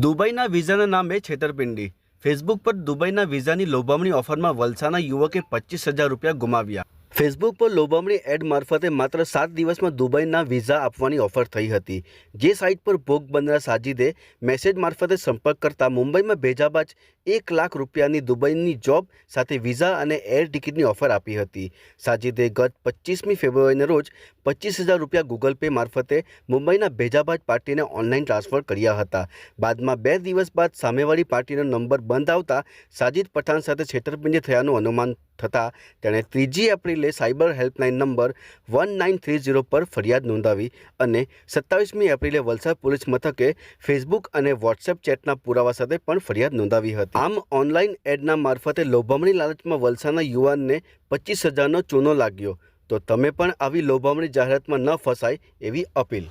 દુબઈના વિઝાના નામે છેતરપિંડી। ફેસબુક પર દુબઈના વિઝાની લોભામણી ઓફરમાં વલસાડના યુવકે 25,000 રૂપિયા ગુમાવ્યા। ફેસબુક પર લોભામણી એડ મારફતે માત્ર 7 દિવસમાં દુબઈના વિઝા આપવાની ઓફર થઈ હતી। જે સાઇટ પર ભોગ બનનાર સાજિદે મેસેજ મારફતે સંપર્ક કરતા મુંબઈમાં ભેજાબાદ 1 લાખ રૂપિયાની દુબઈની જોબ સાથે વિઝા અને એર ટિકિટની ઓફર આપી હતી। સાજિદે ગત 25મી ફેબ્રુઆરીના રોજ 25,000 રૂપિયા ગૂગલ પે મારફતે મુંબઈના ભેજાબાદ પાર્ટીને ઓનલાઈન ટ્રાન્સફર કર્યા હતા। બાદમાં 2 દિવસ બાદ સામેવાળી પાર્ટીનો નંબર બંધ આવતા સાજિદ પઠાણ સાથે છેતરપિંડી થયાનું અનુમાન થતાં તેણે 3 એપ્રિલે સાયબર હેલ્પલાઇન નંબર 1930 પર ફરિયાદ નોંધાવી અને 27મી એપ્રિલે વલસાડ પોલીસ મથકે ફેસબુક અને વોટ્સએપ ચેટના પુરાવા સાથે પણ ફરિયાદ નોંધાવી હતી। આમ ઓનલાઈન એડના મારફતે લોભામણી લાલચમાં વલસાડના યુવાનને 25,000નો ચૂનો લાગ્યો। તો તમે પણ આવી લોભામણી જાહેરાતમાં ન ફસાય એવી અપીલ।